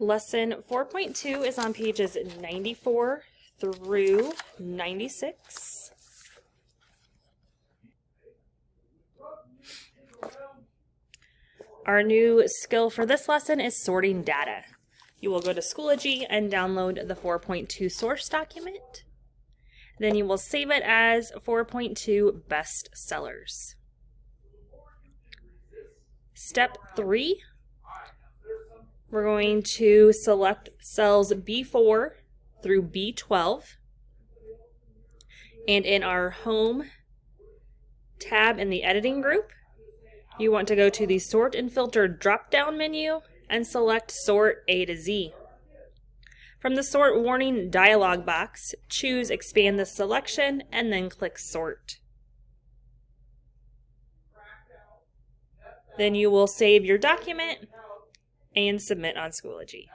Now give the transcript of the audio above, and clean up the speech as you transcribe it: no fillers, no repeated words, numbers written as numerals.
Lesson 4.2 is on pages 94 through 96. Our new skill for this lesson is sorting data. You will go to Schoology and download the 4.2 source document. Then you will save it as 4.2 best sellers. Step 3, we're going to select cells B4 through B12. And in our Home tab in the Editing group, you want to go to the Sort and Filter drop-down menu and select Sort A to Z. From the Sort Warning dialog box, choose Expand the Selection and then click Sort. Then you will save your document and submit on Schoology.